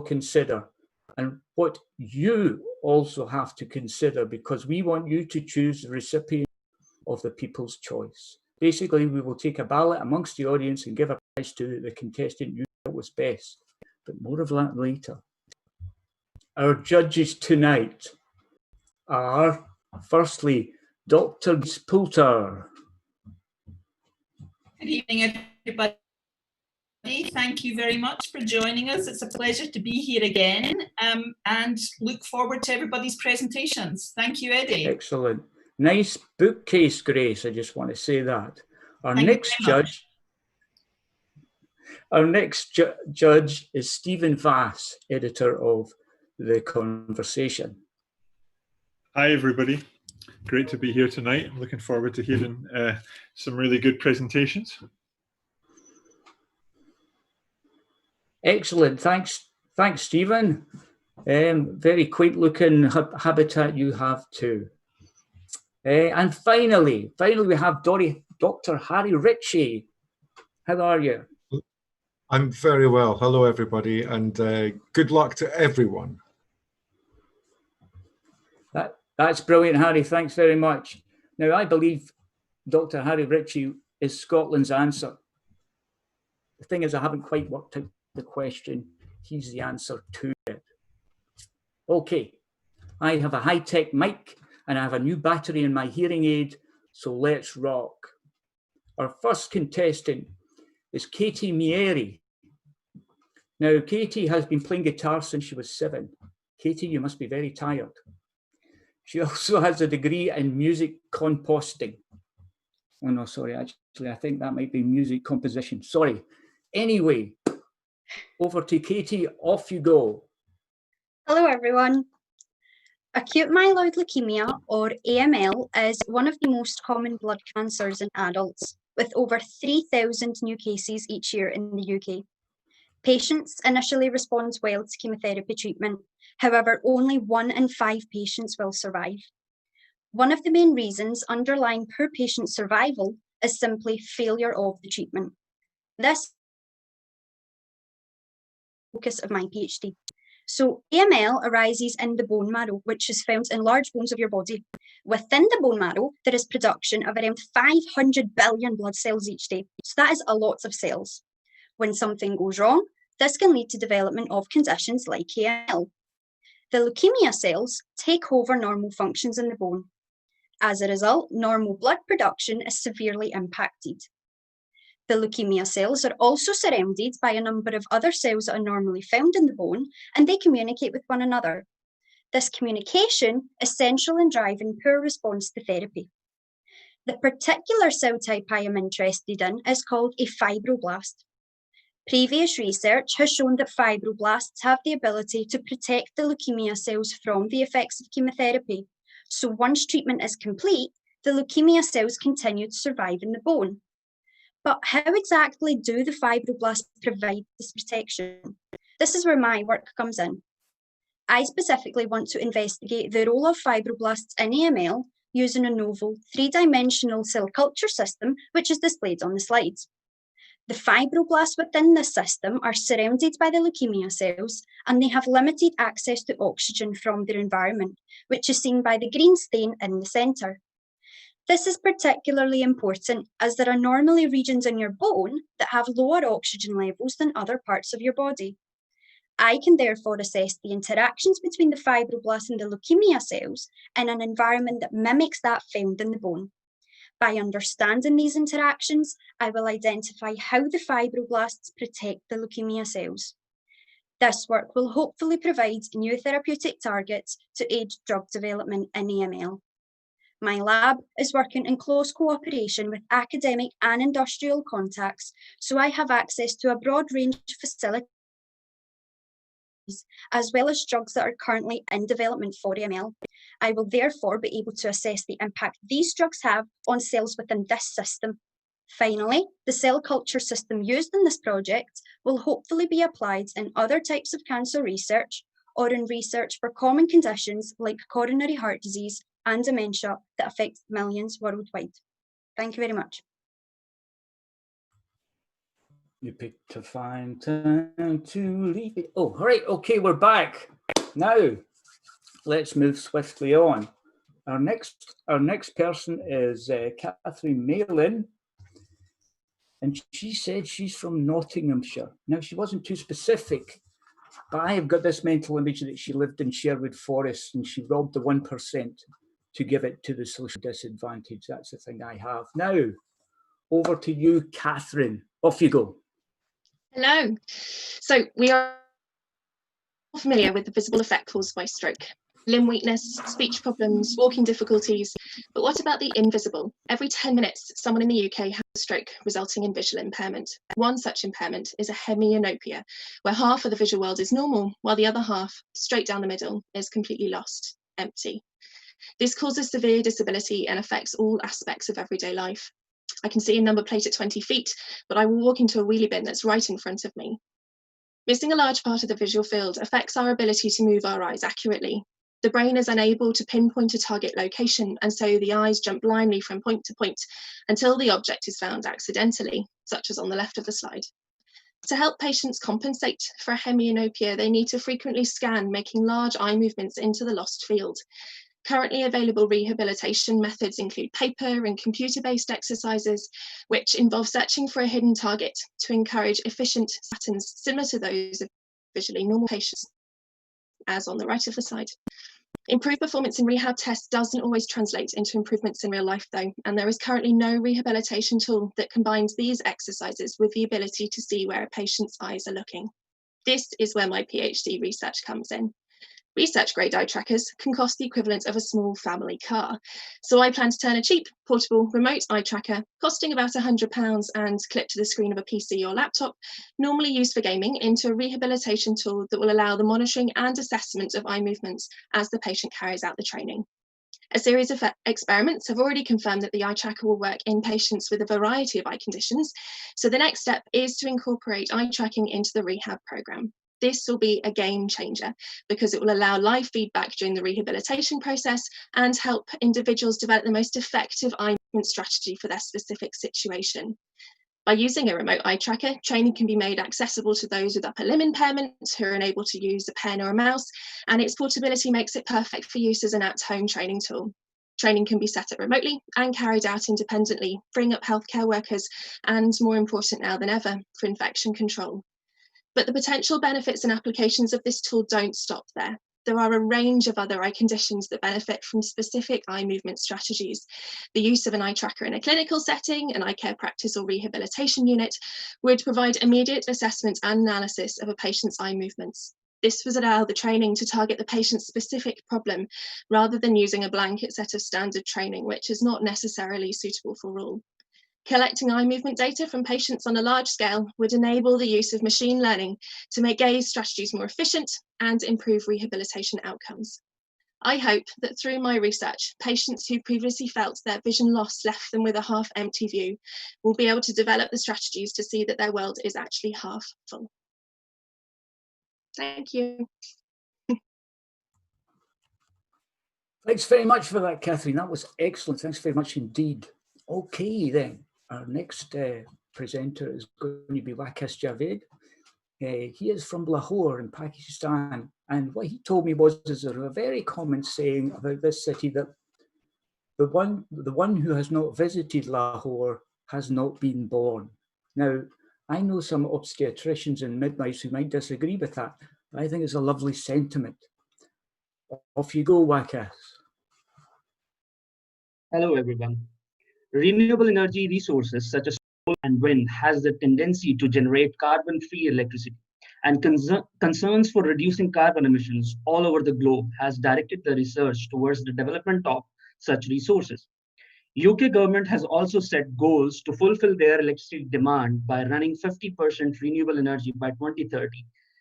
consider, and what you also have to consider, because we want you to choose the recipient of the people's choice. Basically, we will take a ballot amongst the audience and give a prize to the contestant you thought was best, but more of that later. Our judges tonight are, firstly, Dr. Poulter. Good evening, everybody. Thank you very much for joining us. It's a pleasure to be here again, and look forward to everybody's presentations. Thank you, Eddie. Excellent. Nice bookcase, Grace. I just want to say that. Our next judge is Stephen Vass, editor of The Conversation. Hi, everybody. Great to be here tonight. I'm looking forward to hearing some really good presentations. Excellent. Thanks, Stephen. Very quaint looking habitat you have too. And finally, we have Dr. Harry Ritchie. How are you? I'm very well. Hello, everybody, and good luck to everyone. That's brilliant, Harry. Thanks very much. Now, I believe Dr. Harry Ritchie is Scotland's answer. The thing is, I haven't quite worked out the question. He's the answer to it. Okay, I have a high-tech mic and I have a new battery in my hearing aid, so let's rock. Our first contestant is Katie Mieri. Now, Katie has been playing guitar since she was 7. Katie, you must be very tired. She also has a degree in music composting. Oh no, sorry, actually, I think that might be music composition. Sorry. Anyway, over to Katie, off you go. Hello, everyone. Acute myeloid leukemia, or AML, is one of the most common blood cancers in adults, with over 3,000 new cases each year in the UK. Patients initially respond well to chemotherapy treatment. However, only 1 in 5 patients will survive. One of the main reasons underlying poor patient survival is simply failure of the treatment. This is the focus of my PhD. So AML arises in the bone marrow, which is found in large bones of your body. Within the bone marrow, there is production of around 500 billion blood cells each day. So that is a lot of cells. When something goes wrong, this can lead to development of conditions like AML. The leukemia cells take over normal functions in the bone. As a result, normal blood production is severely impacted. The leukemia cells are also surrounded by a number of other cells that are normally found in the bone, and they communicate with one another. This communication is essential in driving poor response to therapy. The particular cell type I am interested in is called a fibroblast. Previous research has shown that fibroblasts have the ability to protect the leukemia cells from the effects of chemotherapy. So once treatment is complete, the leukemia cells continue to survive in the bone. But how exactly do the fibroblasts provide this protection? This is where my work comes in. I specifically want to investigate the role of fibroblasts in AML using a novel 3-dimensional cell culture system, which is displayed on the slides. The fibroblasts within this system are surrounded by the leukemia cells, and they have limited access to oxygen from their environment, which is seen by the green stain in the centre. This is particularly important as there are normally regions in your bone that have lower oxygen levels than other parts of your body. I can therefore assess the interactions between the fibroblasts and the leukemia cells in an environment that mimics that found in the bone. By understanding these interactions, I will identify how the fibroblasts protect the leukemia cells. This work will hopefully provide new therapeutic targets to aid drug development in AML. My lab is working in close cooperation with academic and industrial contacts, so I have access to a broad range of facilities, as well as drugs that are currently in development for AML. I will therefore be able to assess the impact these drugs have on cells within this system. Finally, the cell culture system used in this project will hopefully be applied in other types of cancer research or in research for common conditions like coronary heart disease and dementia that affect millions worldwide. Thank you very much. You picked a fine time to leave it. Oh, all right. Okay, we're back. Now, let's move swiftly on. Our next person is Catherine Malin, and she said she's from Nottinghamshire. Now, she wasn't too specific, but I have got this mental image that she lived in Sherwood Forest and she robbed the 1% to give it to the social disadvantaged. That's the thing I have. Now, over to you, Catherine. Off you go. Hello. So we are familiar with the visible effect caused by stroke. Limb weakness, speech problems, walking difficulties. But what about the invisible? Every 10 minutes, someone in the UK has a stroke resulting in visual impairment. One such impairment is a hemianopia, where half of the visual world is normal, while the other half, straight down the middle, is completely lost, empty. This causes severe disability and affects all aspects of everyday life. I can see a number plate at 20 feet, but I will walk into a wheelie bin that's right in front of me. Missing a large part of the visual field affects our ability to move our eyes accurately. The brain is unable to pinpoint a target location, and so the eyes jump blindly from point to point until the object is found accidentally, such as on the left of the slide. To help patients compensate for a hemianopia, they need to frequently scan, making large eye movements into the lost field. Currently available rehabilitation methods include paper and computer-based exercises, which involve searching for a hidden target to encourage efficient patterns similar to those of visually normal patients, as on the right of the slide. Improved performance in rehab tests doesn't always translate into improvements in real life though, and there is currently no rehabilitation tool that combines these exercises with the ability to see where a patient's eyes are looking. This is where my PhD research comes in. Research-grade eye trackers can cost the equivalent of a small family car. So I plan to turn a cheap, portable, remote eye tracker, costing about £100 and clipped to the screen of a PC or laptop, normally used for gaming, into a rehabilitation tool that will allow the monitoring and assessment of eye movements as the patient carries out the training. A series of experiments have already confirmed that the eye tracker will work in patients with a variety of eye conditions. So the next step is to incorporate eye tracking into the rehab programme. This will be a game changer because it will allow live feedback during the rehabilitation process and help individuals develop the most effective eye movement strategy for their specific situation. By using a remote eye tracker, training can be made accessible to those with upper limb impairments who are unable to use a pen or a mouse, and its portability makes it perfect for use as an at-home training tool. Training can be set up remotely and carried out independently, freeing up healthcare workers and, more important now than ever, for infection control. But the potential benefits and applications of this tool don't stop there. There are a range of other eye conditions that benefit from specific eye movement strategies. The use of an eye tracker in a clinical setting, an eye care practice or rehabilitation unit would provide immediate assessment and analysis of a patient's eye movements. This would allow the training to target the patient's specific problem rather than using a blanket set of standard training, which is not necessarily suitable for all. Collecting eye movement data from patients on a large scale would enable the use of machine learning to make gaze strategies more efficient and improve rehabilitation outcomes. I hope that through my research, patients who previously felt their vision loss left them with a half-empty view will be able to develop the strategies to see that their world is actually half full. Thank you. Thanks very much for that, Catherine. That was excellent. Thanks very much indeed. Okay, then. Our next presenter is going to be Waqas Javed. He is from Lahore in Pakistan. And what he told me was there's a very common saying about this city that the one who has not visited Lahore has not been born. Now, I know some obstetricians and midwives who might disagree with that, but I think it's a lovely sentiment. Off you go, Waqas. Hello, everyone. Renewable energy resources such as solar and wind has the tendency to generate carbon-free electricity, and concerns for reducing carbon emissions all over the globe has directed the research towards the development of such resources. UK government has also set goals to fulfill their electricity demand by running 50% renewable energy by 2030,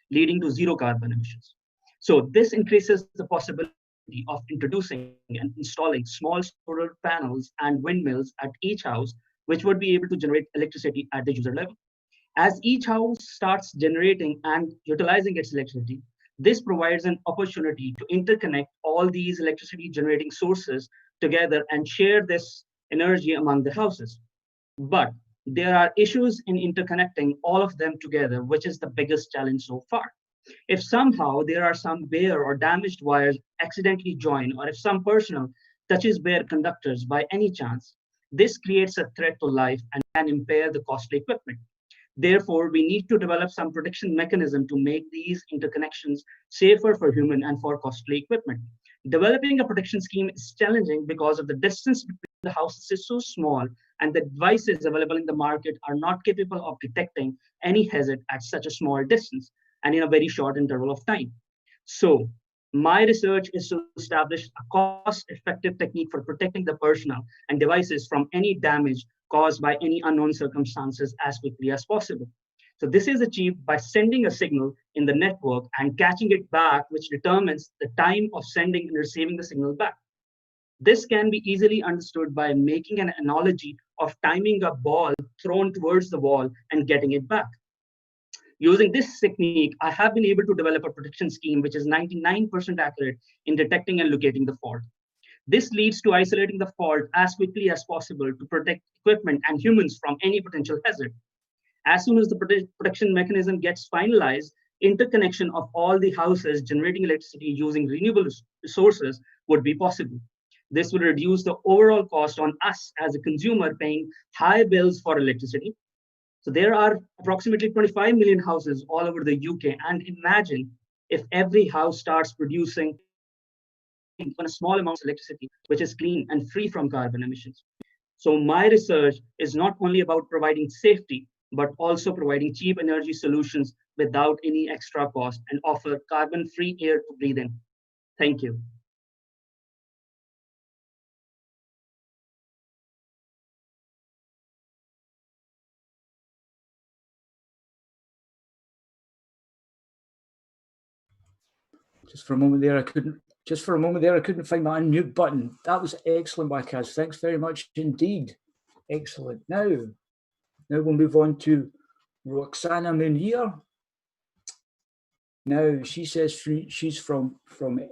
leading to zero carbon emissions. So this increases the possibility of introducing and installing small solar panels and windmills at each house, which would be able to generate electricity at the user level. As each house starts generating and utilizing its electricity, this provides an opportunity to interconnect all these electricity generating sources together and share this energy among the houses. But there are issues in interconnecting all of them together, which is the biggest challenge so far. If somehow there are some bare or damaged wires accidentally join, or if some personnel touches bare conductors by any chance, this creates a threat to life and can impair the costly equipment. Therefore, we need to develop some protection mechanism to make these interconnections safer for human and for costly equipment. Developing a protection scheme is challenging because of the distance between the houses is so small and the devices available in the market are not capable of detecting any hazard at such a small distance and in a very short interval of time. So my research is to establish a cost-effective technique for protecting the personnel and devices from any damage caused by any unknown circumstances as quickly as possible. So this is achieved by sending a signal in the network and catching it back, which determines the time of sending and receiving the signal back. This can be easily understood by making an analogy of timing a ball thrown towards the wall and getting it back. Using this technique, I have been able to develop a protection scheme which is 99% accurate in detecting and locating the fault. This leads to isolating the fault as quickly as possible to protect equipment and humans from any potential hazard. As soon as the protection mechanism gets finalized, interconnection of all the houses generating electricity using renewable resources would be possible. This will reduce the overall cost on us as a consumer paying high bills for electricity. So there are approximately 25 million houses all over the UK, and imagine if every house starts producing even a small amount of electricity, which is clean and free from carbon emissions. So my research is not only about providing safety, but also providing cheap energy solutions without any extra cost and offer carbon-free air to breathe in. Thank you. Just for a moment there, I couldn't find my unmute button. That was excellent, Wakaz. Thanks very much indeed. Excellent. Now we'll move on to Roxana Munir. Now she says she's from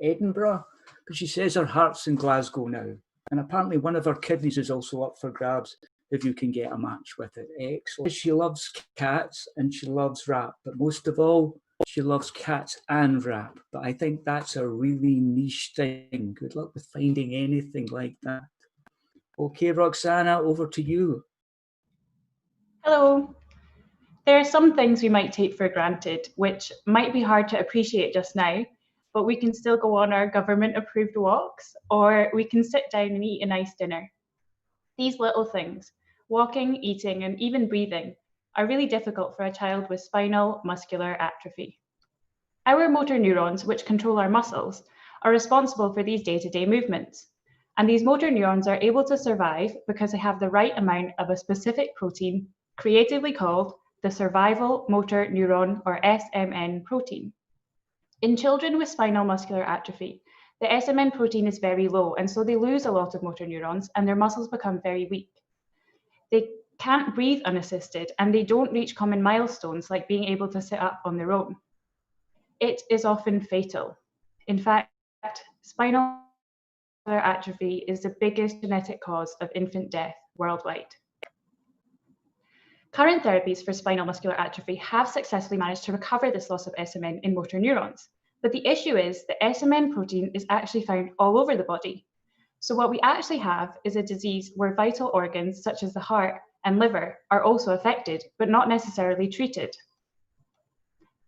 Edinburgh, but she says her heart's in Glasgow now. And apparently one of her kidneys is also up for grabs if you can get a match with it. Excellent. She loves cats and she loves rap, but most of all, she loves cats and rap. But I think that's a really niche thing. Good luck with finding anything like that. Okay, Roxana, over to you. Hello. There are some things we might take for granted, which might be hard to appreciate just now, but we can still go on our government-approved walks, or we can sit down and eat a nice dinner. These little things, walking, eating, and even breathing, are really difficult for a child with spinal muscular atrophy. Our motor neurons, which control our muscles, are responsible for these day-to-day movements. And these motor neurons are able to survive because they have the right amount of a specific protein, creatively called the survival motor neuron, or SMN protein. In children with spinal muscular atrophy, the SMN protein is very low, and so they lose a lot of motor neurons and their muscles become very weak. They can't breathe unassisted, and they don't reach common milestones like being able to sit up on their own. It is often fatal. In fact, spinal muscular atrophy is the biggest genetic cause of infant death worldwide. Current therapies for spinal muscular atrophy have successfully managed to recover this loss of SMN in motor neurons. But the issue is the SMN protein is actually found all over the body. So what we actually have is a disease where vital organs such as the heart and liver are also affected, but not necessarily treated.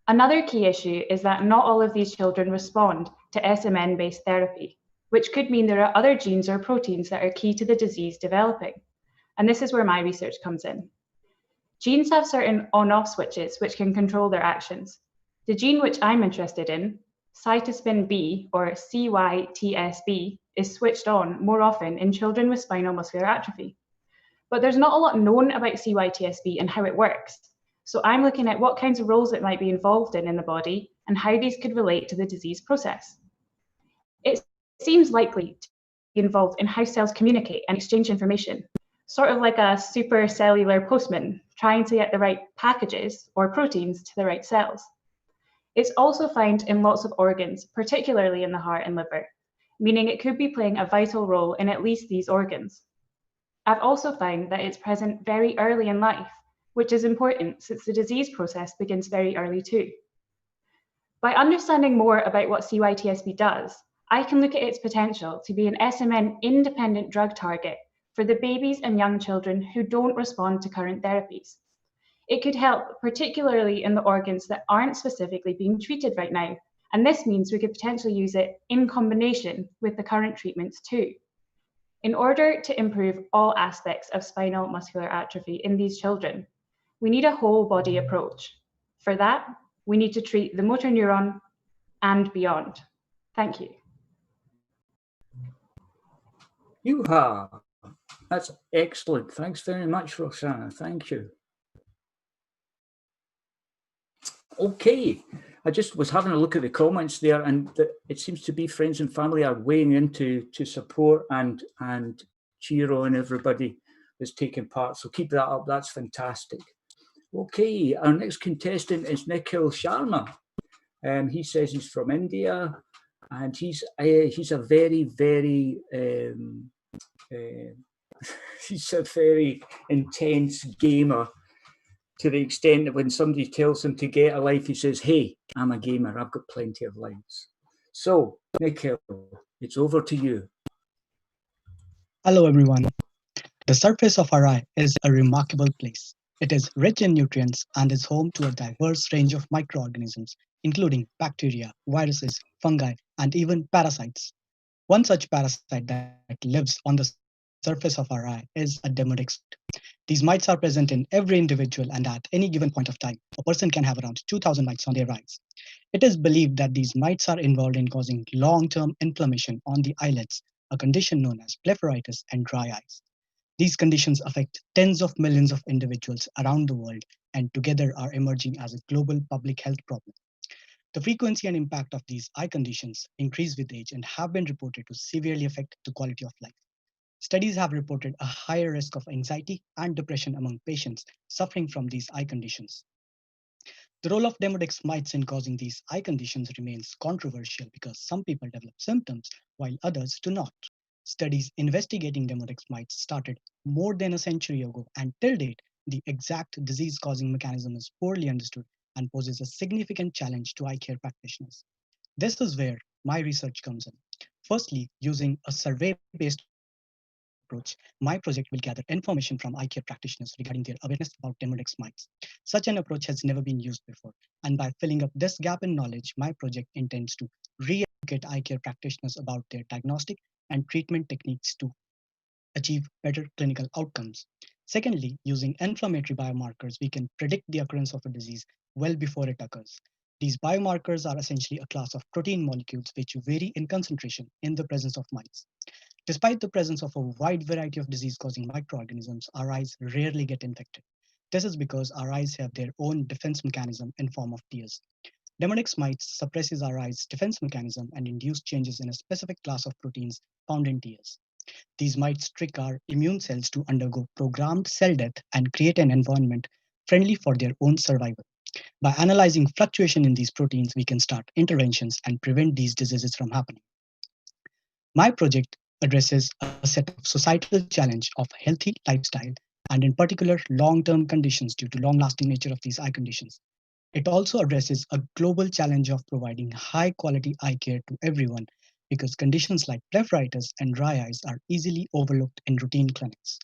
Another key issue is that not all of these children respond to SMN-based therapy, which could mean there are other genes or proteins that are key to the disease developing. And this is where my research comes in. Genes have certain on-off switches which can control their actions. The gene which I'm interested in, cytospin B, or CYTSB, is switched on more often in children with spinal muscular atrophy. But there's not a lot known about CYTSB and how it works. So I'm looking at what kinds of roles it might be involved in the body and how these could relate to the disease process. It seems likely to be involved in how cells communicate and exchange information, sort of like a supercellular postman trying to get the right packages or proteins to the right cells. It's also found in lots of organs, particularly in the heart and liver, meaning it could be playing a vital role in at least these organs. I've also found that it's present very early in life, which is important since the disease process begins very early too. By understanding more about what CYTSB does, I can look at its potential to be an SMN-independent drug target for the babies and young children who don't respond to current therapies. It could help, particularly in the organs that aren't specifically being treated right now, and this means we could potentially use it in combination with the current treatments too. In order to improve all aspects of spinal muscular atrophy in these children, we need a whole body approach. For that, we need to treat the motor neuron and beyond. Thank you. Yoo-ha! That's excellent. Thanks very much, Rosanna. Thank you. Okay, I just was having a look at the comments there, and it seems to be friends and family are weighing in to support and cheer on everybody that's taking part. So keep that up. That's fantastic. Okay, our next contestant is Nikhil Sharma. He says he's from India, and he's a very, very he's a very intense gamer, to the extent that when somebody tells him to get a life, he says, "Hey, I'm a gamer. I've got plenty of lives." So, Nikhil, it's over to you. Hello, everyone. The surface of our eye is a remarkable place. It is rich in nutrients and is home to a diverse range of microorganisms, including bacteria, viruses, fungi, and even parasites. One such parasite that lives on the surface of our eye is a demodex. These mites are present in every individual, and at any given point of time, a person can have around 2,000 mites on their eyes. It is believed that these mites are involved in causing long-term inflammation on the eyelids, a condition known as blepharitis and dry eyes. These conditions affect tens of millions of individuals around the world and together are emerging as a global public health problem. The frequency and impact of these eye conditions increase with age and have been reported to severely affect the quality of life. Studies have reported a higher risk of anxiety and depression among patients suffering from these eye conditions. The role of demodex mites in causing these eye conditions remains controversial because some people develop symptoms while others do not. Studies investigating demodex mites started more than a century ago, and till date, the exact disease-causing mechanism is poorly understood and poses a significant challenge to eye care practitioners. This is where my research comes in. Firstly, using a survey-based approach, my project will gather information from eye care practitioners regarding their awareness about demodex mites. Such an approach has never been used before, and by filling up this gap in knowledge, my project intends to re-educate eye care practitioners about their diagnostic and treatment techniques to achieve better clinical outcomes. Secondly, using inflammatory biomarkers, we can predict the occurrence of a disease well before it occurs. These biomarkers are essentially a class of protein molecules which vary in concentration in the presence of mites. Despite the presence of a wide variety of disease-causing microorganisms, our eyes rarely get infected. This is because our eyes have their own defense mechanism in form of tears. Demodex mites suppresses our eyes' defense mechanism and induce changes in a specific class of proteins found in tears. These mites trick our immune cells to undergo programmed cell death and create an environment friendly for their own survival. By analyzing fluctuation in these proteins, we can start interventions and prevent these diseases from happening. My project addresses a set of societal challenge of healthy lifestyle and in particular long-term conditions due to long-lasting nature of these eye conditions. It also addresses a global challenge of providing high-quality eye care to everyone because conditions like blepharitis and dry eyes are easily overlooked in routine clinics.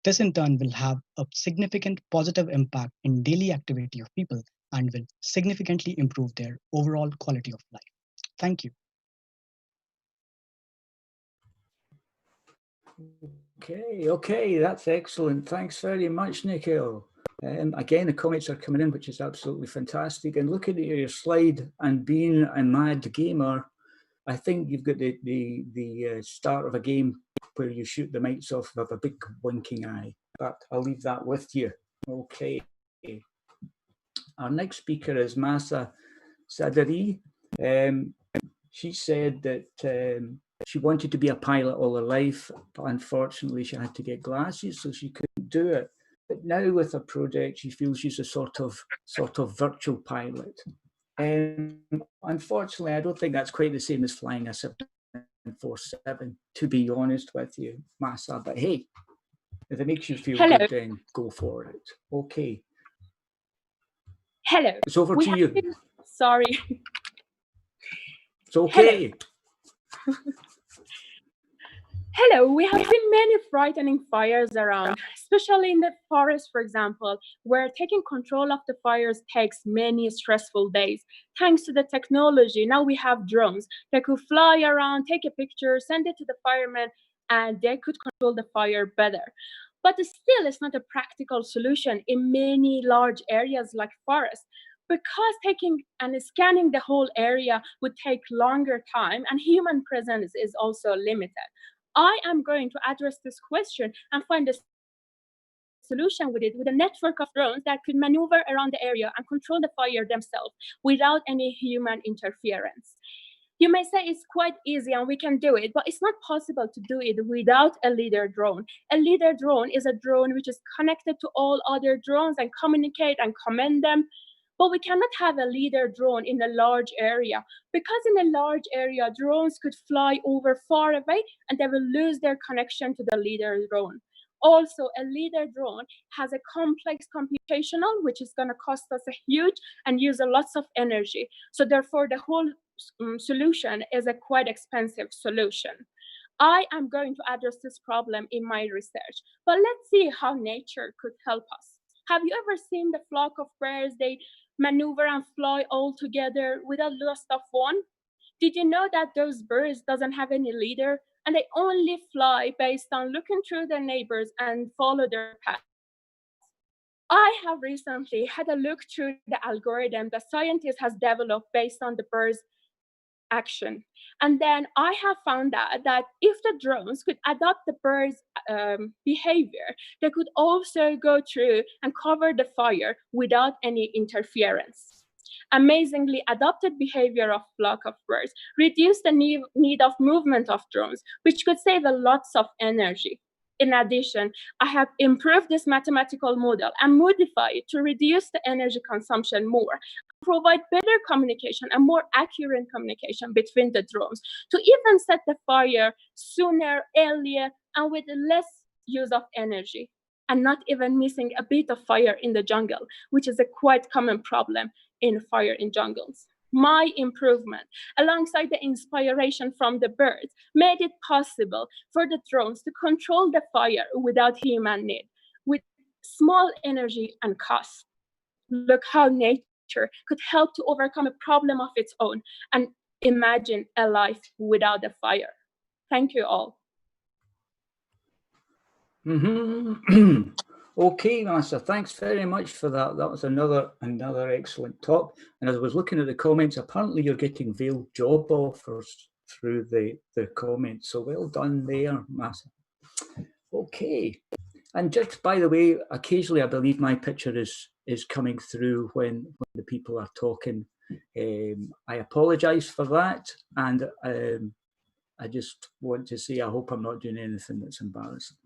This in turn will have a significant positive impact in daily activity of people and will significantly improve their overall quality of life. Thank you. Okay, that's excellent. Thanks very much, Nikhil. Again, the comments are coming in, which is absolutely fantastic. And looking at your slide and being a mad gamer, I think you've got the start of a game where you shoot the mites off of a big winking eye. But I'll leave that with you. Okay. Our next speaker is Masa Sadari. She said that she wanted to be a pilot all her life, but unfortunately she had to get glasses, so she couldn't do it. But now with her project, she feels she's a sort of virtual pilot. Unfortunately, I don't think that's quite the same as flying a 747, to be honest with you, Masa. But hey, If it makes you feel Hello. good, then go for it. Okay. Hello. It's over to you. Sorry. It's okay. Hello, we have seen many frightening fires around, especially in the forest, for example, where taking control of the fires takes many stressful days. Thanks to the technology, now we have drones that could fly around, take a picture, send it to the firemen, and they could control the fire better. But still, it's not a practical solution in many large areas like forests, because taking and scanning the whole area would take longer time, and human presence is also limited. I am going to address this question and find a solution with it, with a network of drones that could maneuver around the area and control the fire themselves without any human interference. You may say it's quite easy and we can do it, but it's not possible to do it without a leader drone. A leader drone is a drone which is connected to all other drones and communicate and command them. But we cannot have a leader drone in a large area, because in a large area, drones could fly over far away and they will lose their connection to the leader drone. Also, a leader drone has a complex computational, which is going to cost us a huge and use a lots of energy. So therefore, the whole solution is a quite expensive solution. I am going to address this problem in my research, but let's see how nature could help us. Have you ever seen the flock of birds? They maneuver and fly all together without loss of one? Did you know that those birds doesn't have any leader and they only fly based on looking through their neighbors and follow their path? I have recently had a look through the algorithm that scientists has developed based on the birds' action. And then I have found out that if the drones could adopt the birds' behavior, they could also go through and cover the fire without any interference. Amazingly, adopted behavior of flock of birds reduced the need of movement of drones, which could save a lots of energy. In addition, I have improved this mathematical model and modified it to reduce the energy consumption more, provide better communication and more accurate communication between the drones, to even set the fire sooner, earlier, and with less use of energy, and not even missing a bit of fire in the jungle, which is a quite common problem in fire in jungles. My improvement, alongside the inspiration from the birds, made it possible for the drones to control the fire without human need, with small energy and cost. Look how nature could help to overcome a problem of its own and imagine a life without a fire. Thank you all. Okay, Master, thanks very much for that. That was another excellent talk. And as I was looking at the comments, apparently you're getting veiled job offers through the comments. So well done there, Master. Okay. And just by the way, occasionally I believe my picture is coming through when the people are talking. I apologize for that. And I just want to say I hope I'm not doing anything that's embarrassing.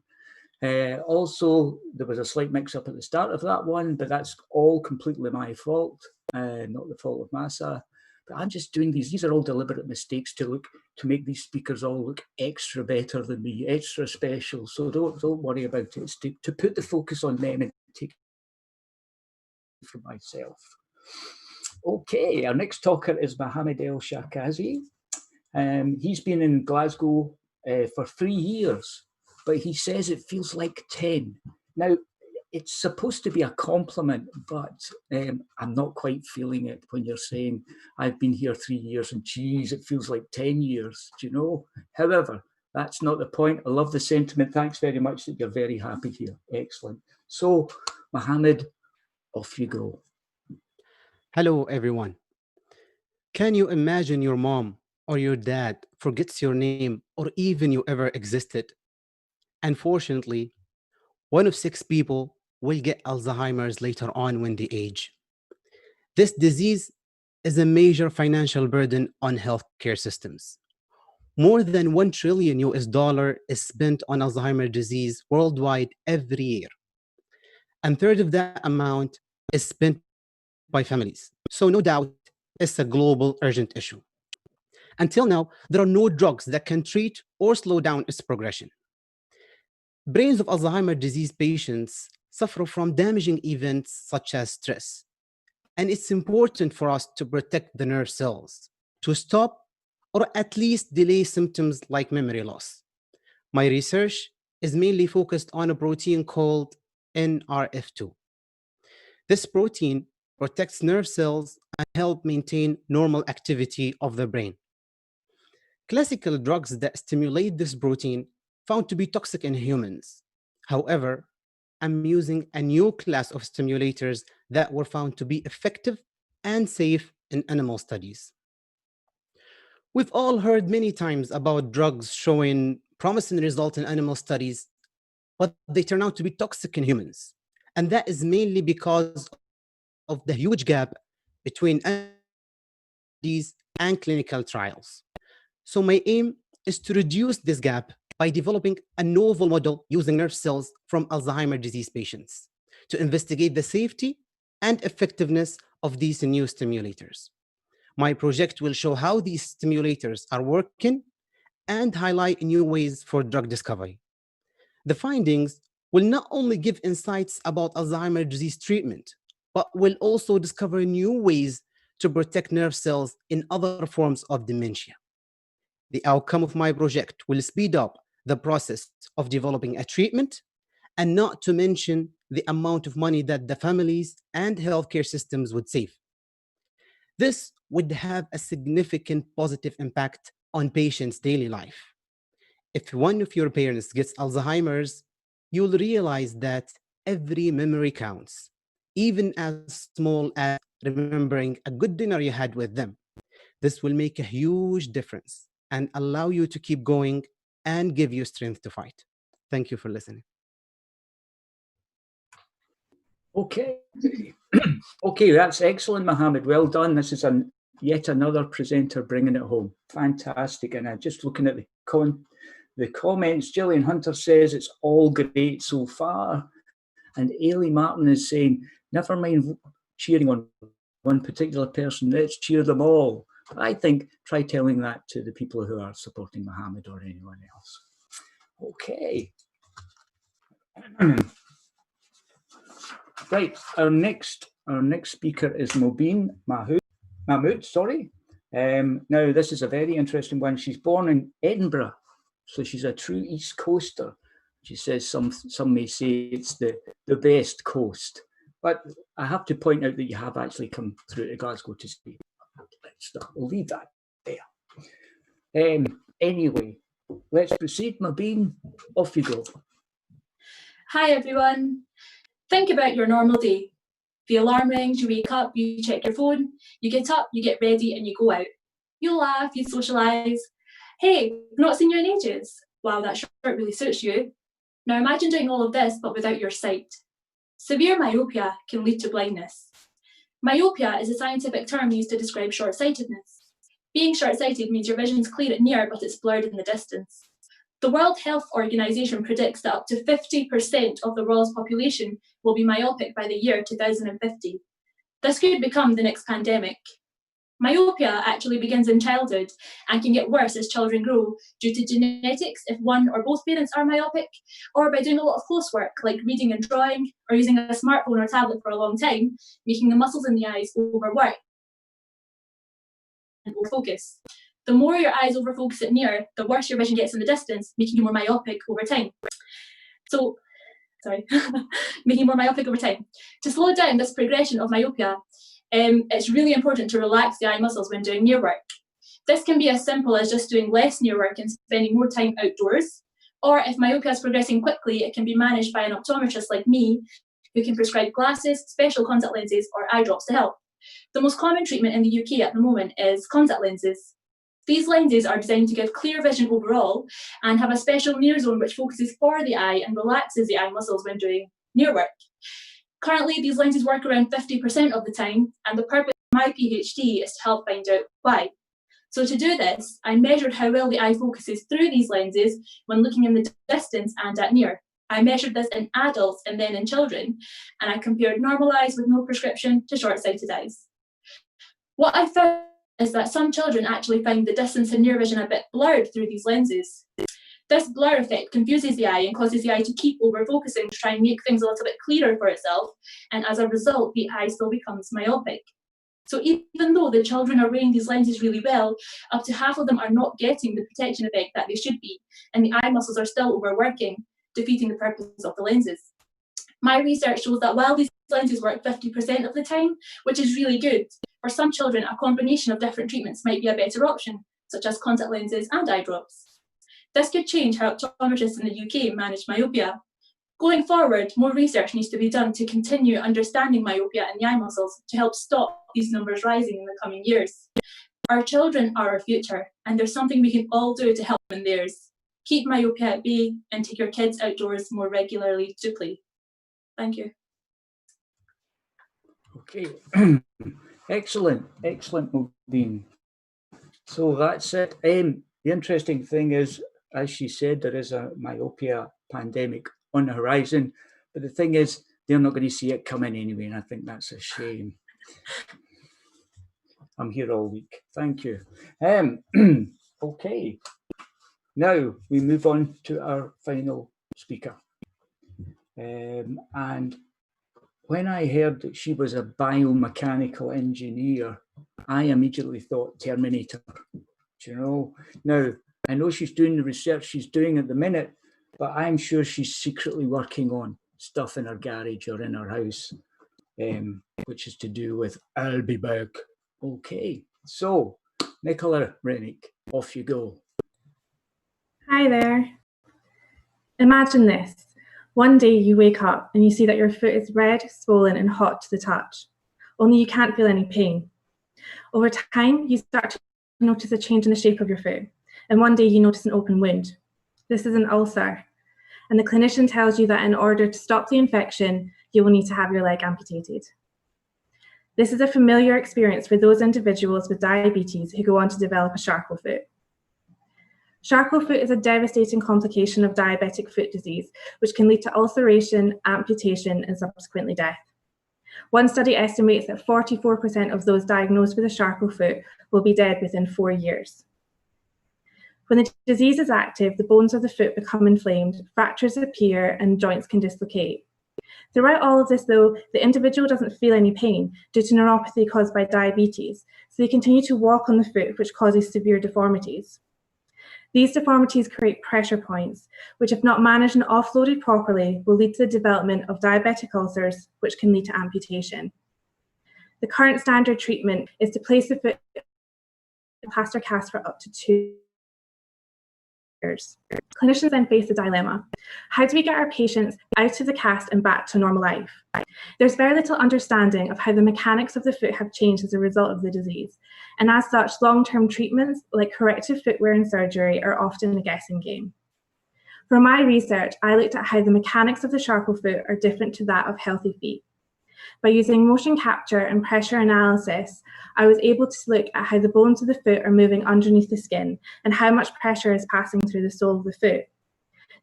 Also, there was a slight mix-up at the start of that one, but that's all completely my fault, not the fault of Masa. But I'm just doing these are all deliberate mistakes to make these speakers all look extra better than me, extra special. So don't worry about it. It's to put the focus on them and take it for myself. Okay, our next talker is Mohammed El Shakazi. He's been in Glasgow for 3 years. But he says it feels like 10. Now, it's supposed to be a compliment, but I'm not quite feeling it when you're saying, I've been here 3 years and geez, it feels like 10 years, do you know? However, that's not the point. I love the sentiment. Thanks very much that you're very happy here. Excellent. So, Mohammed, off you go. Hello, everyone. Can you imagine your mom or your dad forgets your name or even you ever existed? Unfortunately, 1 of 6 people will get Alzheimer's later on when they age. This disease is a major financial burden on healthcare systems. More than $1 trillion is spent on Alzheimer's disease worldwide every year. And third of that amount is spent by families. So no doubt, it's a global urgent issue. Until now, there are no drugs that can treat or slow down its progression. Brains of Alzheimer's disease patients suffer from damaging events such as stress. And it's important for us to protect the nerve cells, to stop or at least delay symptoms like memory loss. My research is mainly focused on a protein called NRF2. This protein protects nerve cells and helps maintain normal activity of the brain. Classical drugs that stimulate this protein found to be toxic in humans. However, I'm using a new class of stimulators that were found to be effective and safe in animal studies. We've all heard many times about drugs showing promising results in animal studies, but they turn out to be toxic in humans. And that is mainly because of the huge gap between studies and clinical trials. So my aim is to reduce this gap by developing a novel model using nerve cells from Alzheimer's disease patients to investigate the safety and effectiveness of these new stimulators. My project will show how these stimulators are working and highlight new ways for drug discovery. The findings will not only give insights about Alzheimer's disease treatment, but will also discover new ways to protect nerve cells in other forms of dementia. The outcome of my project will speed up the process of developing a treatment, and not to mention the amount of money that the families and healthcare systems would save. This would have a significant positive impact on patients' daily life. If one of your parents gets Alzheimer's, you'll realize that every memory counts, even as small as remembering a good dinner you had with them. This will make a huge difference and allow you to keep going and give you strength to fight. Thank you for listening. Okay. Okay, that's excellent, Mohammed. Well done. This is yet another presenter bringing it home. Fantastic. And I'm just looking at the comments. Gillian Hunter says it's all great so far. And Ailey Martin is saying, never mind cheering on one particular person, let's cheer them all. I think try telling that to the people who are supporting Mohammed or anyone else. Okay. Right, our next speaker is Mobeen Mahmood, sorry. Now, this is a very interesting one. She's born in Edinburgh, so she's a true East Coaster. She says some may say it's the best coast, but I have to point out that you have actually come through to Glasgow to speak. We'll leave that there. Anyway, let's proceed. Mobeen, off you go. Hi, everyone. Think about your normal day. The alarm rings, you wake up, you check your phone, you get up, you get ready, and you go out. You laugh, you socialise. Hey, not seen you in ages. Wow, that shirt really suits you. Now imagine doing all of this, but without your sight. Severe myopia can lead to blindness. Myopia is a scientific term used to describe short-sightedness. Being short-sighted means your vision's clear at near, but it's blurred in the distance. The World Health Organization predicts that up to 50% of the world's population will be myopic by the year 2050. This could become the next pandemic. Myopia actually begins in childhood and can get worse as children grow due to genetics if one or both parents are myopic, or by doing a lot of close work like reading and drawing, or using a smartphone or tablet for a long time, making the muscles in the eyes overwork and overfocus. The more your eyes overfocus at near, the worse your vision gets in the distance, making you more myopic over time. Making you more myopic over time. To slow down this progression of myopia, it's really important to relax the eye muscles when doing near work. This can be as simple as just doing less near work and spending more time outdoors, or if myopia is progressing quickly, it can be managed by an optometrist like me, who can prescribe glasses, special contact lenses, or eye drops to help. The most common treatment in the UK at the moment is contact lenses. These lenses are designed to give clear vision overall and have a special near zone which focuses for the eye and relaxes the eye muscles when doing near work. Currently, these lenses work around 50% of the time, and the purpose of my PhD is to help find out why. So to do this, I measured how well the eye focuses through these lenses when looking in the distance and at near. I measured this in adults and then in children, and I compared normal eyes with no prescription to short-sighted eyes. What I found is that some children actually find the distance and near vision a bit blurred through these lenses. This blur effect confuses the eye and causes the eye to keep over-focusing to try and make things a little bit clearer for itself, and as a result, the eye still becomes myopic. So even though the children are wearing these lenses really well, up to half of them are not getting the protection effect that they should be, and the eye muscles are still overworking, defeating the purpose of the lenses. My research shows that while these lenses work 50% of the time, which is really good, for some children a combination of different treatments might be a better option, such as contact lenses and eye drops. This could change how optometrists in the UK manage myopia. Going forward, more research needs to be done to continue understanding myopia in the eye muscles to help stop these numbers rising in the coming years. Our children are our future, and there's something we can all do to help them in theirs. Keep myopia at bay and take your kids outdoors more regularly to play. Thank you. Okay, excellent, excellent, Modine. So that's it. The interesting thing is, as she said, there is a myopia pandemic on the horizon, but the thing is, they're not going to see it coming anyway, and I think that's a shame. I'm here all week. Thank you. Okay, now we move on to our final speaker. And when I heard that she was a biomechanical engineer, I immediately thought Terminator. Do you know? Now, I know she's doing the research she's doing at the minute, but I'm sure she's secretly working on stuff in her garage or in her house, which is to do with I'll be back. Okay, so Nicola Rennick, off you go. Hi there. Imagine this. One day you wake up and you see that your foot is red, swollen and hot to the touch, only you can't feel any pain. Over time, you start to notice a change in the shape of your foot, and one day you notice an open wound. This is an ulcer, and the clinician tells you that in order to stop the infection, you will need to have your leg amputated. This is a familiar experience for those individuals with diabetes who go on to develop a Charcot foot. Charcot foot is a devastating complication of diabetic foot disease, which can lead to ulceration, amputation, and subsequently death. One study estimates that 44% of those diagnosed with a Charcot foot will be dead within 4 years. When the disease is active, the bones of the foot become inflamed, fractures appear, and joints can dislocate. Throughout all of this, though, the individual doesn't feel any pain due to neuropathy caused by diabetes, so they continue to walk on the foot, which causes severe deformities. These deformities create pressure points, which, if not managed and offloaded properly, will lead to the development of diabetic ulcers, which can lead to amputation. The current standard treatment is to place the foot in a plaster cast for up to 2 years. Clinicians then face the dilemma. How do we get our patients out of the cast and back to normal life? There's very little understanding of how the mechanics of the foot have changed as a result of the disease, and as such, long-term treatments like corrective footwear and surgery are often a guessing game. For my research, I looked at how the mechanics of the Charcot foot are different to that of healthy feet. By using motion capture and pressure analysis, I was able to look at how the bones of the foot are moving underneath the skin and how much pressure is passing through the sole of the foot.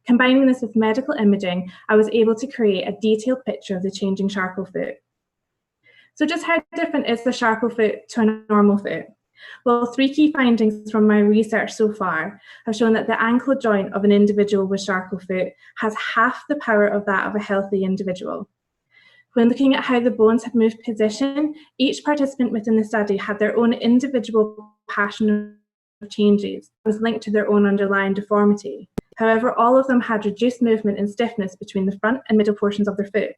Combining this with medical imaging, I was able to create a detailed picture of the changing Charcot foot. So just how different is the Charcot foot to a normal foot? Well, 3 key findings from my research so far have shown that the ankle joint of an individual with Charcot foot has half the power of that of a healthy individual. When looking at how the bones have moved position, each participant within the study had their own individual pattern of changes that was linked to their own underlying deformity. However, all of them had reduced movement and stiffness between the front and middle portions of their foot.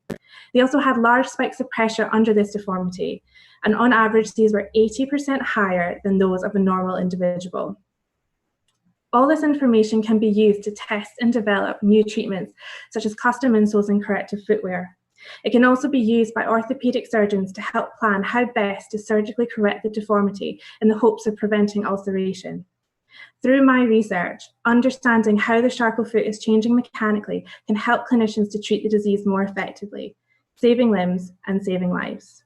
They also had large spikes of pressure under this deformity, and on average, these were 80% higher than those of a normal individual. All this information can be used to test and develop new treatments, such as custom insoles and corrective footwear. It can also be used by orthopedic surgeons to help plan how best to surgically correct the deformity in the hopes of preventing ulceration. Through my research, understanding how the Charcot foot is changing mechanically can help clinicians to treat the disease more effectively, saving limbs and saving lives.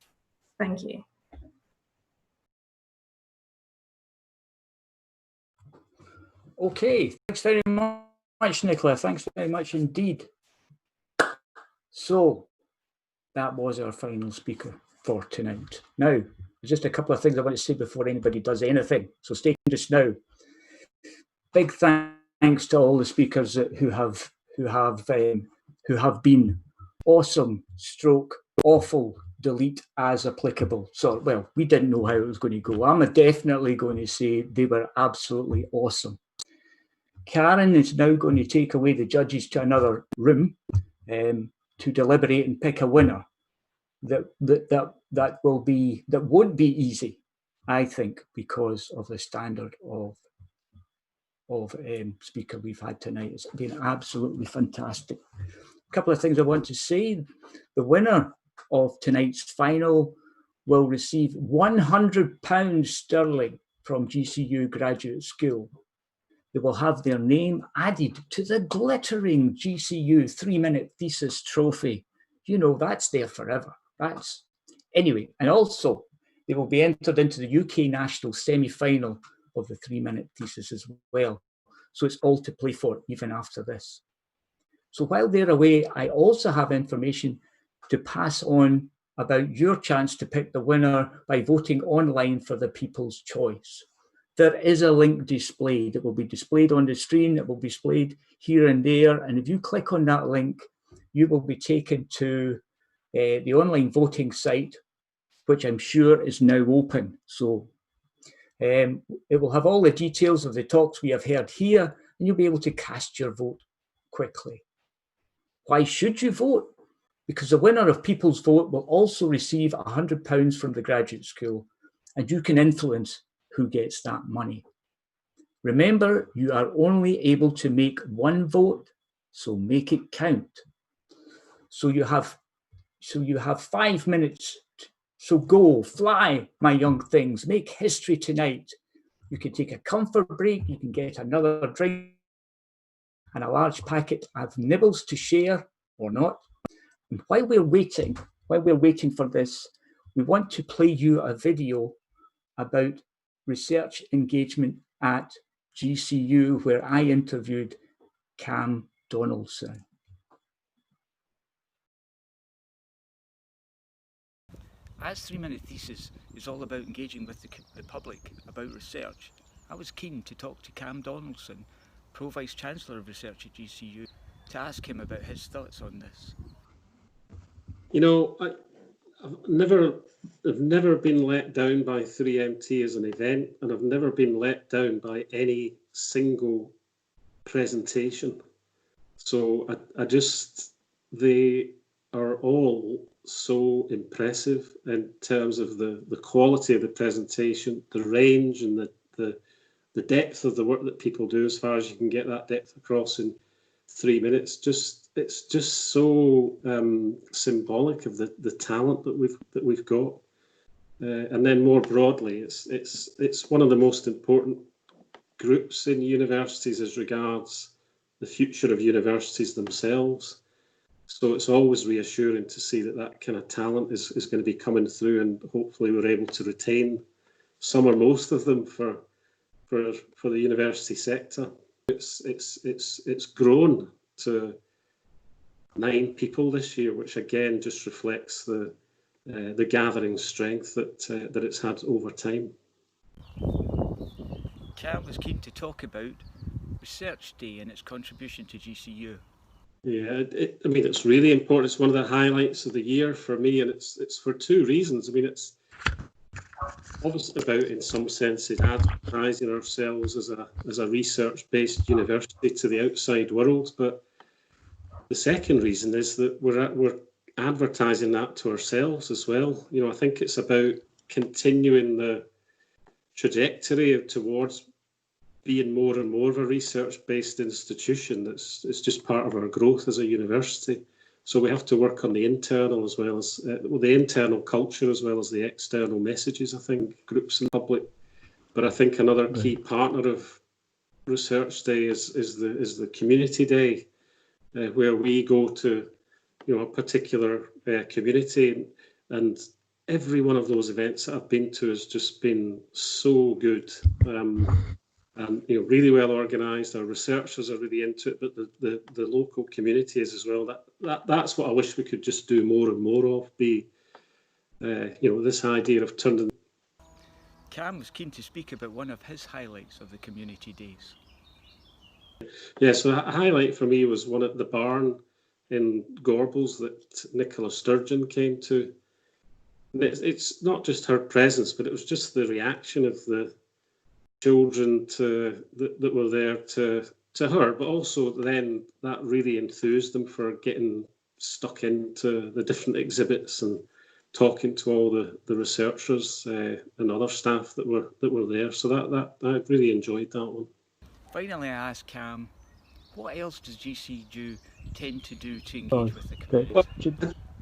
Thank you. Okay, thanks very much, Nicola. Thanks very much indeed. So, that was our final speaker for tonight. Now, just a couple of things I want to say before anybody does anything. So stay tuned just now. Big thanks thanks to all the speakers who have been awesome, stroke, awful, delete as applicable. So, well, we didn't know how it was going to go. I'm definitely going to say they were absolutely awesome. Karen is now going to take away the judges to another room to deliberate and pick a winner. That won't be easy, I think, because of the standard of speaker we've had tonight. It's been absolutely fantastic. A couple of things I want to say. The winner of tonight's final will receive £100 sterling from GCU Graduate School. They will have their name added to the glittering GCU 3-minute thesis trophy. You know, that's there forever. Anyway, and also they will be entered into the UK national semi-final of the 3-minute thesis as well. So it's all to play for even after this. So while they're away, I also have information to pass on about your chance to pick the winner by voting online for the People's Choice. There is a link displayed. It will be displayed on the screen. It will be displayed here and there. And if you click on that link, you will be taken to the online voting site, which I'm sure is now open. So it will have all the details of the talks we have heard here, and you'll be able to cast your vote quickly. Why should you vote? Because the winner of People's Vote will also receive £100 from the graduate school, and you can influence who gets that money. Remember, you are only able to make one vote, so make it count. So you have 5 minutes. So go, fly, my young things, make history tonight. You can take a comfort break, you can get another drink and a large packet of nibbles to share or not. And while we're waiting for this, we want to play you a video about research engagement at GCU, where I interviewed Cam Donaldson. As 3-minute thesis is all about engaging with the public about research, I was keen to talk to Cam Donaldson, Pro Vice Chancellor of Research at GCU, to ask him about his thoughts on this. You know, I've never been let down by 3MT as an event, and I've never been let down by any single presentation. So they are all so impressive in terms of the quality of the presentation, the range and the depth of the work that people do, as far as you can get that depth across in 3 minutes. It's just so symbolic of the talent that we've got. And then more broadly, it's one of the most important groups in universities as regards the future of universities themselves. So it's always reassuring to see that kind of talent is going to be coming through, and hopefully we're able to retain some or most of them for the university sector. It's grown to 9 people this year, which again just reflects the gathering strength that it's had over time. Cam was keen to talk about Research Day and its contribution to GCU. Yeah, I mean, it's really important. It's one of the highlights of the year for me, and it's for 2 reasons. I mean, it's obviously about, in some senses, advertising ourselves as a research-based university to the outside world. But the second reason is that we're advertising that to ourselves as well. You know, I think it's about continuing the trajectory towards being more and more of a research-based institution. It's just part of our growth as a university. So we have to work on the internal as well as the internal culture as well as the external messages, I think, groups in public. But I think another key partner of Research Day is the Community Day, where we go to, you know, a particular community, and every one of those events that I've been to has just been so good. And you know, really well organised. Our researchers are really into it, but the local community is as well. That's what I wish we could just do more and more of. You know, this idea of turning. Cam was keen to speak about one of his highlights of the community days. Yeah, so a highlight for me was one at the barn in Gorbals that Nicola Sturgeon came to. It's not just her presence, but it was just the reaction of the children that were there to her, but also then that really enthused them for getting stuck into the different exhibits and talking to all the researchers and other staff that were there. So that I really enjoyed that one. Finally, I asked Cam, what else does GCU tend to do to engage with the community? Well,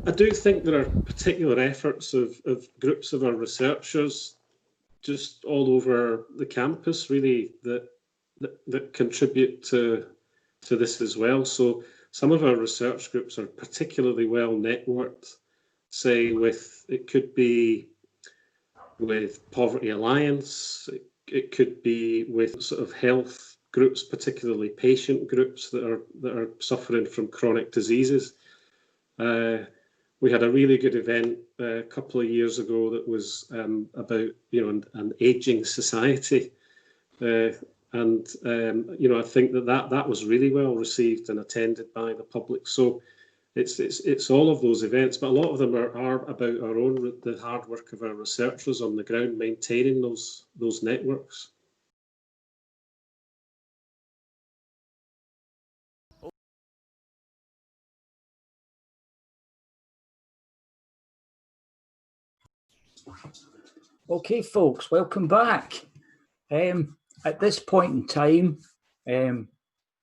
I do think there are particular efforts of groups of our researchers just all over the campus, really, that contribute to this as well. So some of our research groups are particularly well networked, say it could be with Poverty Alliance, it could be with sort of health groups, particularly patient groups that are suffering from chronic diseases. We had a really good event a couple of years ago that was about an aging society, and I think that was really well received and attended by the public. So it's all of those events, but a lot of them are about the hard work of our researchers on the ground, maintaining those networks. Okay, folks, welcome back. At this point in time,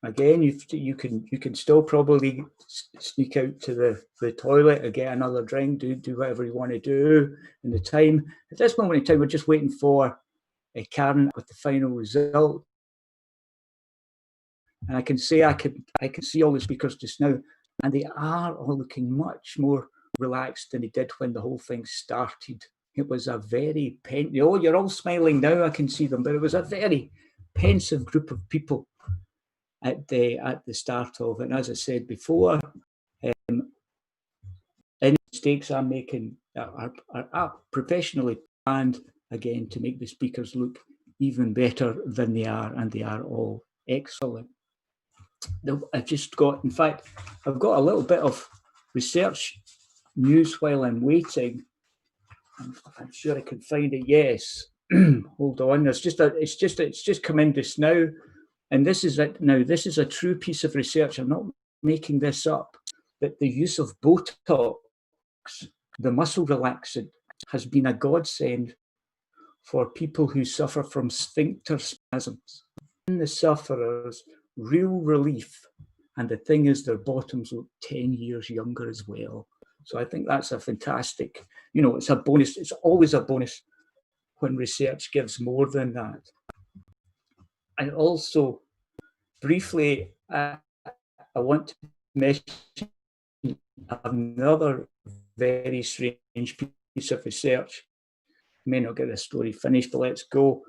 again, you can still probably sneak out to the toilet or get another drink, do whatever you want to do in the time. At this moment in time, we're just waiting for Karen with the final result. And I can see all the speakers just now, and they are all looking much more relaxed than they did when the whole thing started. It was a very you're all smiling now, I can see them, but it was a very pensive group of people at the start of it. And as I said before, any mistakes I'm making are professionally planned, again, to make the speakers look even better than they are, and they are all excellent. I've got a little bit of research news while I'm waiting. I'm sure I can find it. Yes, hold on. It's just come in just now, and this is it. Now, this is a true piece of research. I'm not making this up. That the use of Botox, the muscle relaxant, has been a godsend for people who suffer from sphincter spasms. And the sufferers real relief, and the thing is, their bottoms look 10 years younger as well. So I think that's a fantastic, it's a bonus. It's always a bonus when research gives more than that. And also, briefly, I want to mention another very strange piece of research. I may not get this story finished, but let's go.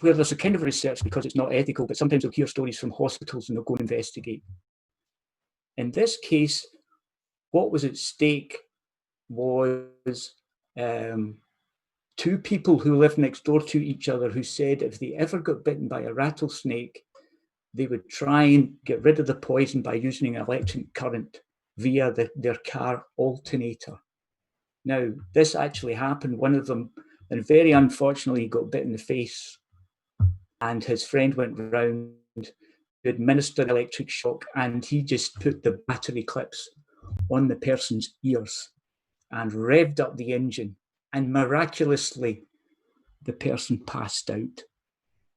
Where there's a kind of research because it's not ethical, but sometimes you'll hear stories from hospitals and they'll go and investigate. In this case, what was at stake was two people who lived next door to each other who said if they ever got bitten by a rattlesnake, they would try and get rid of the poison by using an electric current via their car alternator. Now, this actually happened. One of them, and very unfortunately, got bit in the face, and his friend went round to administer an electric shock, and he just put the battery clips on the person's ears and revved up the engine, and miraculously the person passed out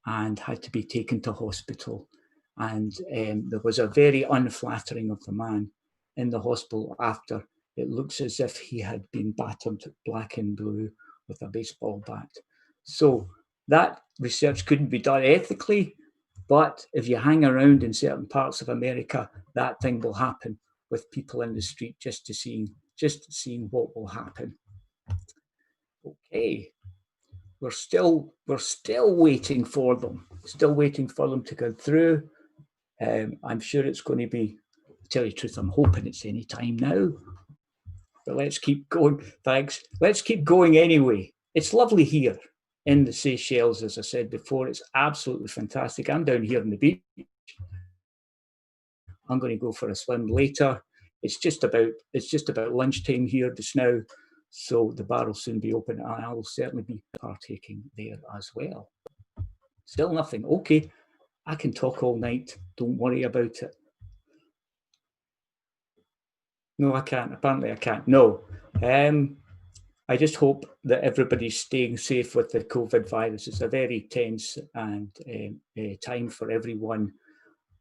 and had to be taken to hospital. And there was a very unflattering of the man in the hospital after. It looks as if he had been battered black and blue with a baseball bat. So that research couldn't be done ethically, but if you hang around in certain parts of America, that thing will happen with people in the street just seeing what will happen. Okay, we're still waiting for them. Still waiting for them to go through. I'm sure it's going to be. To tell you the truth, I'm hoping it's any time now. But let's keep going. Thanks. Let's keep going anyway. It's lovely here in the Seychelles, as I said before. It's absolutely fantastic. I'm down here on the beach. I'm going to go for a swim later. It's just about lunchtime here just now, so the bar will soon be open, and I will certainly be partaking there as well. Still nothing. Okay, I can talk all night. Don't worry about it. No, I can't. Apparently, I can't. No. I just hope that everybody's staying safe with the COVID virus. It's a very tense and time for everyone.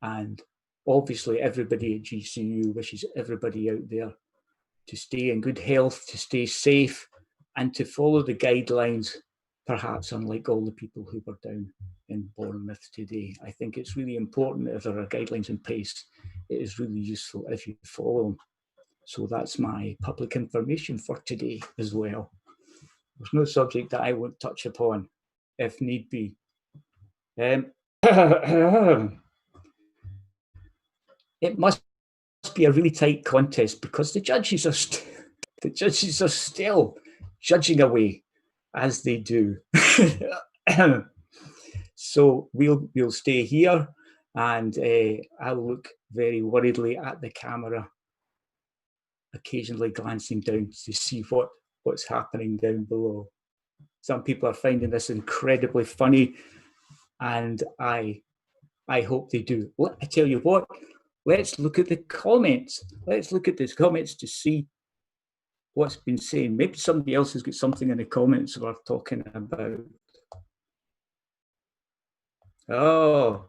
And obviously, everybody at GCU wishes everybody out there to stay in good health, to stay safe, and to follow the guidelines, perhaps unlike all the people who were down in Bournemouth today. I think it's really important that if there are guidelines in place, it is really useful if you follow them. So that's my public information for today as well. There's no subject that I won't touch upon if need be. It must be a really tight contest because the judges are still judging away as they do. So we'll stay here, and I'll look very worriedly at the camera, occasionally glancing down to see what's happening down below. Some people are finding this incredibly funny, and I hope they do. Well, I tell you what, let's look at the comments. Let's look at the comments to see what's been saying. Maybe somebody else has got something in the comments worth talking about. Oh,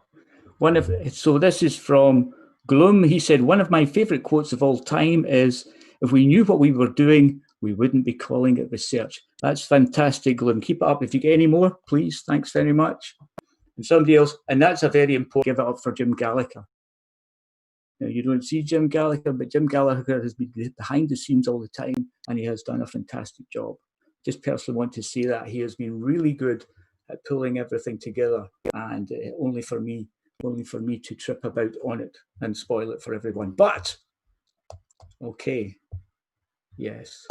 so this is from Gloom. He said, one of my favorite quotes of all time is, if we knew what we were doing, we wouldn't be calling it research. That's fantastic, Gloom. Keep it up. If you get any more, please. Thanks very much. And somebody else, and that's a very important, give it up for Jim Gallagher. Now, you don't see Jim Gallagher, but Jim Gallagher has been behind the scenes all the time, and he has done a fantastic job. Just personally want to say that he has been really good at pulling everything together, and only for me to trip about on it and spoil it for everyone. But okay, yes,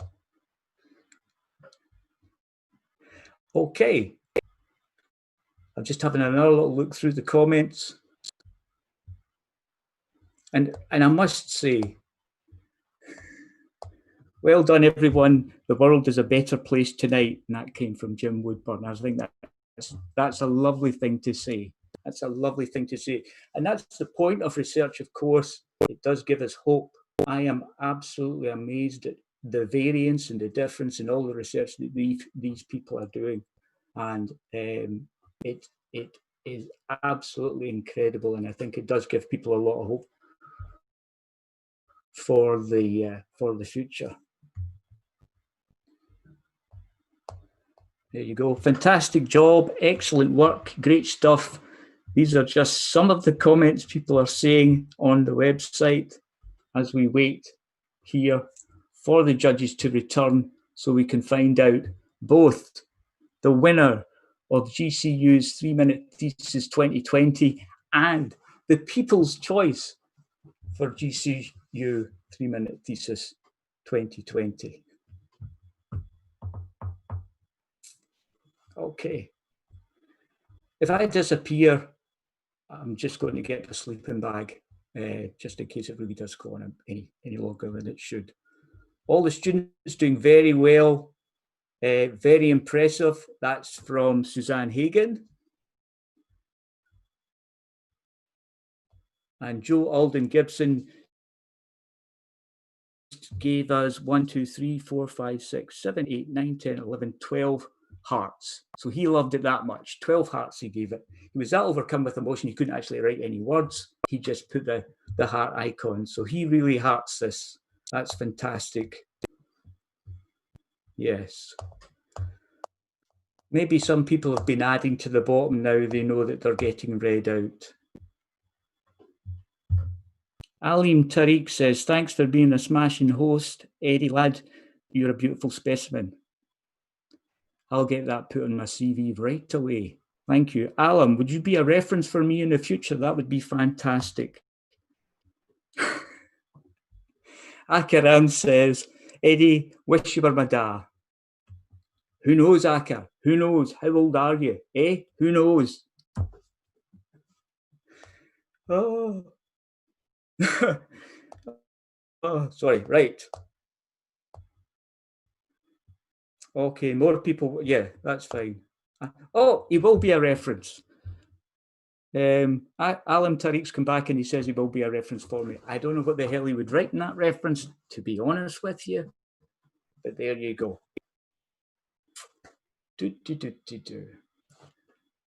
okay. I'm just having another little look through the comments, and I must say, well done, everyone. The world is a better place tonight, and that came from Jim Woodburn. I think that's a lovely thing to say. That's a lovely thing to say. And that's the point of research, of course. It does give us hope. I am absolutely amazed at the variance and the difference in all the research that these people are doing. And it is absolutely incredible. And I think it does give people a lot of hope for the future. There you go. Fantastic job. Excellent work. Great stuff. These are just some of the comments people are saying on the website as we wait here for the judges to return so we can find out both the winner of GCU's 3-Minute Thesis 2020 and the People's Choice for GCU 3-Minute Thesis 2020. Okay. If I disappear, I'm just going to get a sleeping bag, just in case it really does go on any longer than it should. All the students doing very well, very impressive. That's from Suzanne Hagan. And Joe Alden Gibson gave us 1, 2, 3, 4, 5, 6, 7, 8, 9, 10, 11, 12 hearts. So he loved it that much. 12 hearts he gave it. He was that overcome with emotion he couldn't actually write any words. He just put the heart icon. So he really hearts this. That's fantastic. Yes. Maybe some people have been adding to the bottom now. They know that they're getting read out. Alim Tariq says, thanks for being a smashing host. Eddie, lad, you're a beautiful specimen. I'll get that put on my CV right away. Thank you. Alam, would you be a reference for me in the future? That would be fantastic. Akaram says, Eddie, wish you were my dad. Who knows, Aka? Who knows? How old are you? Eh? Who knows? Oh. Oh, sorry, right. Okay, more people. Yeah, that's fine. Oh, he will be a reference. Alan Tariq's come back and he says he will be a reference for me. I don't know what the hell he would write in that reference, to be honest with you. But there you go. Is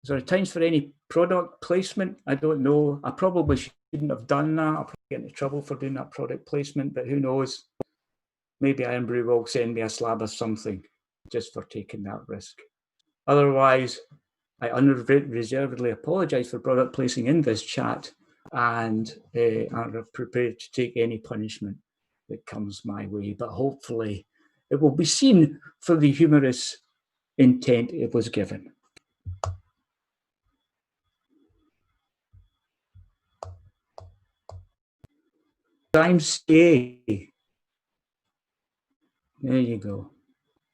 there times for any product placement? I don't know. I probably shouldn't have done that. I'll probably get into trouble for doing that product placement, but who knows? Maybe Ironbrew will send me a slab of something just for taking that risk. Otherwise, I unreservedly apologise for product placing in this chat, and I'm prepared to take any punishment that comes my way. But hopefully it will be seen for the humorous intent it was given. I'm stay. There you go.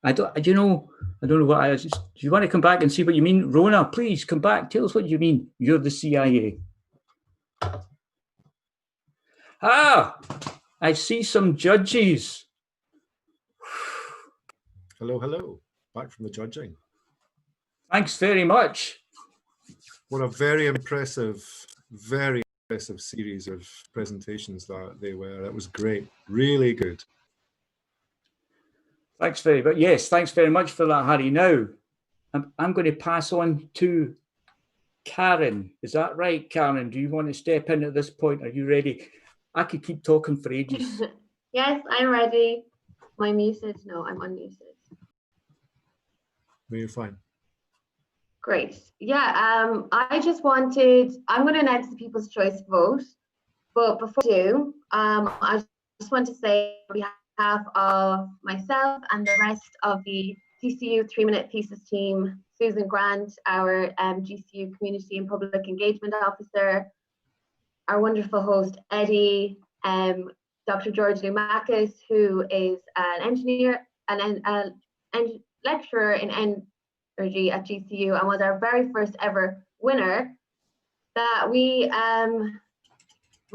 I don't know what I just. Do you want to come back and see what you mean, Rona? Please come back. Tell us what you mean. You're the CIA. Ah, I see some judges. Hello, hello. Back from the judging. Thanks very much. What a very impressive series of presentations that they were. That was great. Really good. Thanks very much. Yes, thanks very much for that, Harry. Now, I'm going to pass on to Karen. Is that right, Karen? Do you want to step in at this point? Are you ready? I could keep talking for ages. Yes, I'm ready. Am I muted? No, I'm unmuted. No, you're fine. Great. Yeah, I just wanted, I'm going to announce the People's Choice vote, but before I do, I just want to say on behalf of myself and the rest of the GCU 3-Minute Thesis team, Susan Grant, our GCU Community and Public Engagement Officer, our wonderful host, Eddie, Dr. George Lumakis, who is an engineer and a lecturer in energy at GCU and was our very first ever winner, that we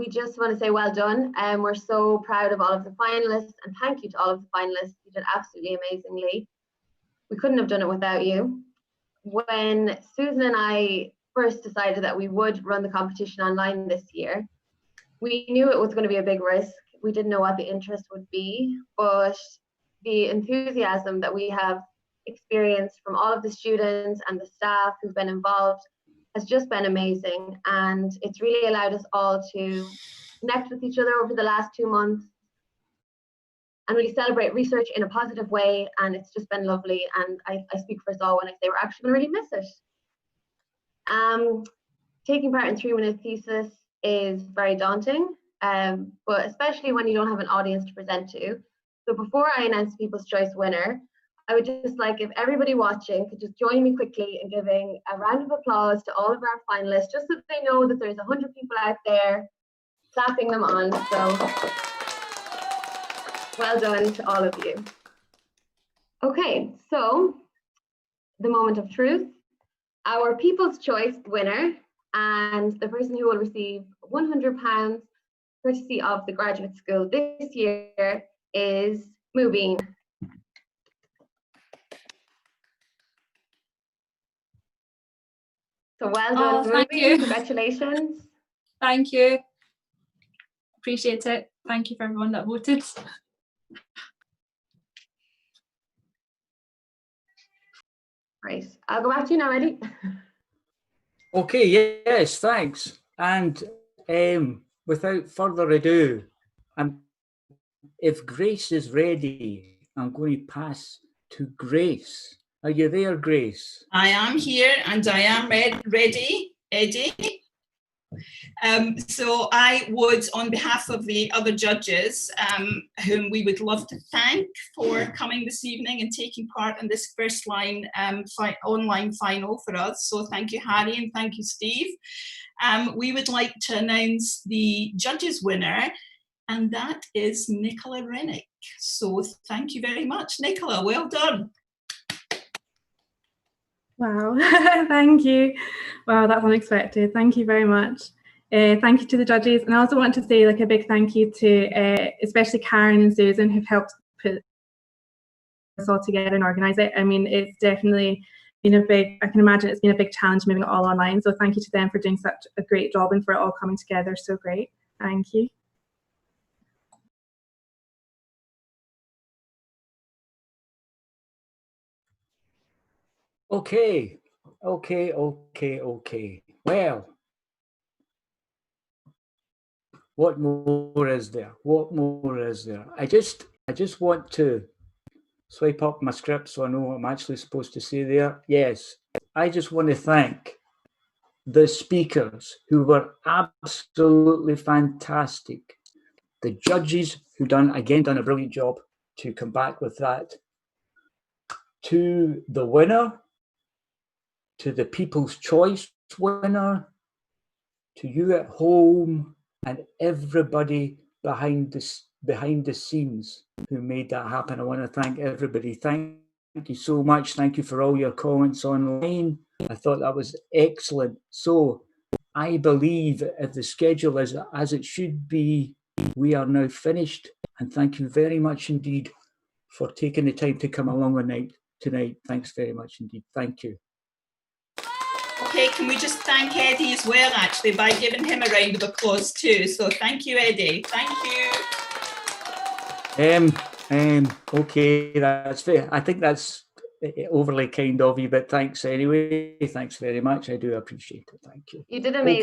just want to say well done. We're so proud of all of the finalists, and thank you to all of the finalists. You did absolutely amazingly. We couldn't have done it without you. When Susan and I first decided that we would run the competition online this year, we knew it was going to be a big risk. We didn't know what the interest would be, but the enthusiasm that we have experienced from all of the students and the staff who've been involved has just been amazing, and it's really allowed us all to connect with each other over the last 2 months and really celebrate research in a positive way, and it's just been lovely, and I speak for us all when I say we're actually going to really miss it. Taking part in 3-Minute Thesis is very daunting, but especially when you don't have an audience to present to. So before I announce People's Choice winner, I would just like if everybody watching could just join me quickly in giving a round of applause to all of our finalists, just so that they know that there's 100 people out there clapping them on. So well done to all of you. Okay, so the moment of truth. Our People's Choice winner and the person who will receive £100 courtesy of the graduate school this year is Mubin. So well done, thank you. Congratulations. Thank you. Appreciate it. Thank you for everyone that voted. Right, I'll go back to you now, Eddie. Okay, yes, thanks. And without further ado, if Grace is ready, I'm going to pass to Grace. Are you there, Grace? I am here and I am ready, Eddie. So I would, on behalf of the other judges, whom we would love to thank for coming this evening and taking part in this first line online final for us. So thank you, Harry, and thank you, Steve. We would like to announce the judges winner, and that is Nicola Rennick. So thank you very much, Nicola. Well done. Wow, thank you. Wow, that's unexpected. Thank you very much. Thank you to the judges. And I also want to say like a big thank you to especially Karen and Susan who've helped put this all together and organise it. I mean, it's definitely been I can imagine it's been a big challenge moving it all online. So thank you to them for doing such a great job and for it all coming together so great. Thank you. Okay. Well, what more is there? What more is there? I just want to swipe up my script so I know what I'm actually supposed to say there. Yes, I just want to thank the speakers who were absolutely fantastic. The judges who done a brilliant job to come back with that. To the winner, to the People's Choice winner, to you at home, and everybody behind the scenes who made that happen. I want to thank everybody. Thank you so much. Thank you for all your comments online. I thought that was excellent. So I believe if the schedule is as it should be, we are now finished. And thank you very much indeed for taking the time to come along tonight. Thanks very much indeed. Thank you. Okay, can we just thank Eddie as well, actually, by giving him a round of applause too. So thank you, Eddie. Thank you. Okay, that's fair. I think that's overly kind of you, but thanks anyway. Thanks very much. I do appreciate it. Thank you. You did amazing.